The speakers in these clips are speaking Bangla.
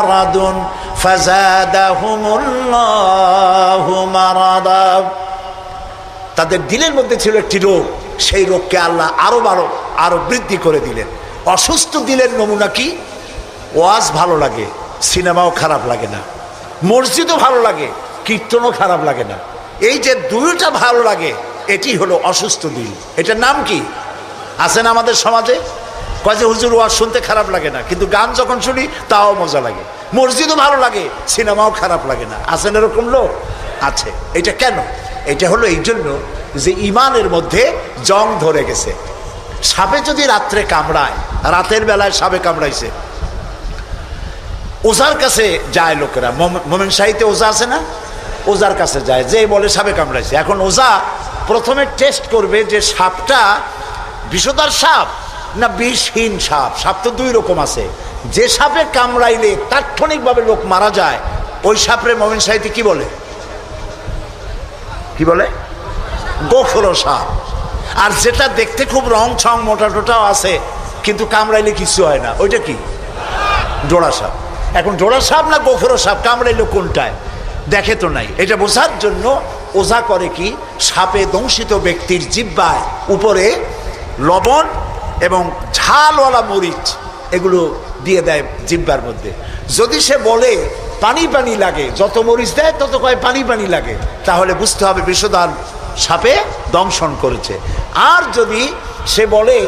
মারাদুন ফাযাদাহুমুল্লাহু মারাদা। তাদের দিলের মধ্যে ছিল একটি রোগ, সেই রোগকে আল্লাহ আরো বৃদ্ধি করে দিলেন। অসুস্থ দিলের নমুনা কি? ওয়াজ ভালো লাগে, সিনেমাও খারাপ লাগে না, মসজিদও ভালো লাগে, কীর্তনও খারাপ লাগে না। এই যে দুইটা ভালো লাগে, এটি হলো অসুস্থ দিল। এটার নাম কি? আছেন আমাদের সমাজে, কয় যে হুজুর ওয়াজ শুনতে খারাপ লাগে না, কিন্তু গান যখন শুনি তাও মজা লাগে, মসজিদও ভালো লাগে, সিনেমাও খারাপ লাগে না। আছেন এরকম লোক? আছে। এটা কেন? এটা হলো এই জন্য যে ইমানের মধ্যে জং ধরে গেছে। সাপে যদি রাত্রে কামড়ায়, রাতের বেলায় সাপে কামড়াইছে, ওজার কাছে যায় লোকেরা। মোমেন শাহীতে ওজা আছে না? ওজার কাছে যায়, যে বলে সাপে কামড়াইছে। এখন ওজা প্রথমে টেস্ট করবে যে সাপটা বিষধর সাপ না বিষহীন সাপ। সাপ তো দুই রকম আছে। যে সাপে কামড়াইলে তাৎক্ষণিকভাবে লোক মারা যায়, ওই সাপরে মোমেন শাহীতে কি বলে? কি বলে? গোখরো সাপ। আর যেটা দেখতে খুব রং ছং মোটা টোটাও আছে, কিন্তু কামড়াইলে কিছু হয় না, ওইটা কি? জোড়া সাপ। এখন জোড়া সাপ না গোখরো সাপ কামড়াইলে কোনটায় দেখে তো নাই। এটা বোঝার জন্য ওঝা করে কি, সাপে দংশিত ব্যক্তির জিহ্বায় উপরে লবণ এবং ঝালওয়ালা মরিচ এগুলো দিয়ে দেয় জিহ্বার মধ্যে। যদি সে বলে পানি পানি লাগে, যত মরিচ দেয় তত কয় পানি পানি লাগে, তাহলে বুঝতে হবে বিষধর সাপে দংশন করেছে। আর যদি সে বলে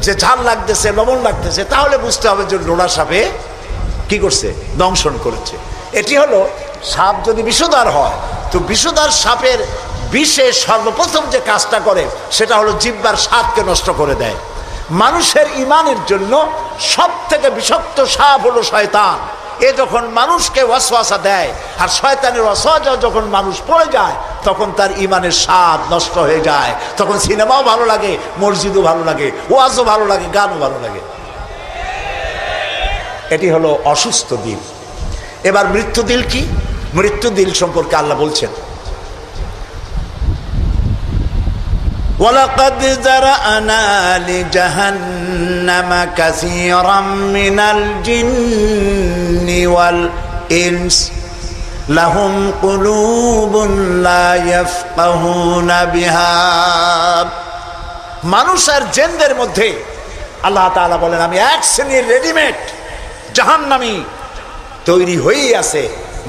যে ঝাল লাগতেছে, লবণ লাগতেছে, তাহলে বুঝতে হবে যে ডোরা সাপে কি করছে? দংশন করেছে। এটি হলো সাপ যদি বিষধর হয়, তো বিষধর সাপের বিষে সর্বপ্রথম যে কাজটা করে সেটা হলো জিহ্বার স্বাদকে নষ্ট করে দেয়। মানুষের ইমানের জন্য সব থেকে বিষাক্ত সাপ হলো শয়তান। এ যখন মানুষকে ওয়াসওয়াসা দেয়, আর শয়তানের ওয়াসওয়াসা যখন মানুষ পড়ে যায়, তখন তার ইমানের স্বাদ নষ্ট হয়ে যায়। তখন সিনেমাও ভালো লাগে, মসজিদও ভালো লাগে, ওয়াজও ভালো লাগে, গানও ভালো লাগে। এটি হলো অসুস্থ দিল। এবার মৃত্যু দিল কি? মৃত্যু দিল সম্পর্কে আল্লাহ বলছেন, ওয়ালাকাদ যারানা লিজাহান্নামা কাসীরাম মিনাল জিন্নি ওয়াল ইনস লাহুম কুলুবুন লা ইয়াফকাহুনা বিহা। মানুষ আর জিনদের মধ্যে আল্লাহ তাআলা বলেন, আমি এক শ্রেণীর রেডিমেড জাহান্নামী তৈরি হয়েই আছে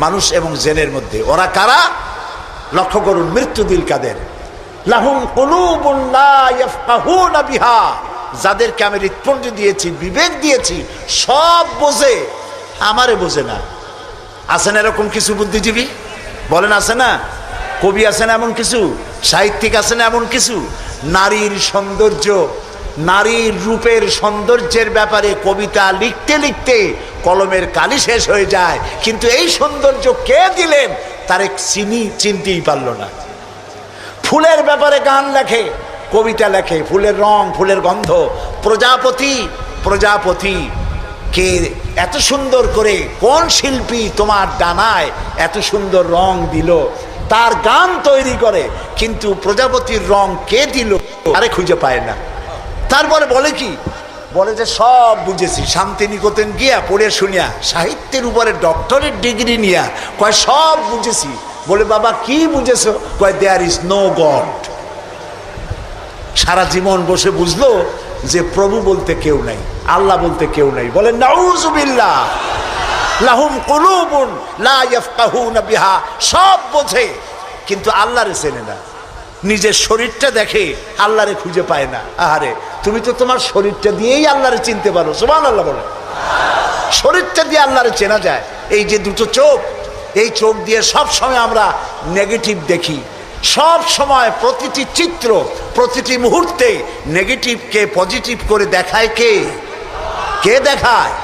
মানুষ এবং জিনের মধ্যে। ওরা কারা? লক্ষ্য করুন, মৃত্যু দিল কাদের? লাহুম কুলুবুন লা ইয়াফকাহুনা বিহা, যাদেরকে আমি হৃৎপিণ্ড দিয়েছি, বিবেক দিয়েছি, সব বোঝে, আমারে বোঝে না। আছেন এরকম কিছু বুদ্ধিজীবী? বলেন আছে না? কবি আছেন এমন কিছু, সাহিত্যিক আছেন এমন কিছু। নারীর সৌন্দর্য, নারীর রূপের সৌন্দর্যের ব্যাপারে কবিতা লিখতে লিখতে কলমের কালি শেষ হয়ে যায়, কিন্তু এই সৌন্দর্য কে দিলেন তারে চিনতেই পারল না। ফুলের ব্যাপারে গান লেখে, কবিতা লেখে, ফুলের রং, ফুলের গন্ধ। প্রজাপতি কে এত সুন্দর করে, কোন শিল্পী তোমার ডানায় এত সুন্দর রং দিল, তার গান তৈরি করে, কিন্তু প্রজাপতির রং কে দিল আরে খুঁজে পায় না। তারপরে বলে কি? বলে যে সব বুঝেছি, শান্তিনিকেতন গিয়া পড়ে শুনিয়া, সাহিত্যের উপরে ডক্টরেট ডিগ্রি নিয়া কয় সব বুঝেছি। বলে বাবা কি বুঝেছো? কয় দেয়ার ইজ নো গড। সারা জীবন বসে বুঝলো যে প্রভু বলতে কেউ নাই, আল্লাহ বলতে কেউ নাই। বলে নাউযুবিল্লাহ। লাহুম কুলুবুন লা ইয়াফকাহুনা বিহা, সব বোঝে কিন্তু আল্লাহরে চেনে না। নিজের শরীরটা দেখে, আল্লাহরে খুঁজে পায় না। আহারে, তুমি তো তোমার শরীরটা দিয়েই আল্লাহরে চিনতে পারো। সুবহানাল্লাহ বলে। শরীরটা দিয়ে আল্লাহরে চেনা যায়। এই যে দুটো চোখ, এই চোখ দিয়ে সব সময় আমরা নেগেটিভ দেখি। সব সময় প্রতিটি চিত্র, প্রতিটি মুহূর্তে নেগেটিভকে পজিটিভ করে দেখায় কে? কে দেখায়?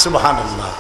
সুবহানাল্লাহ।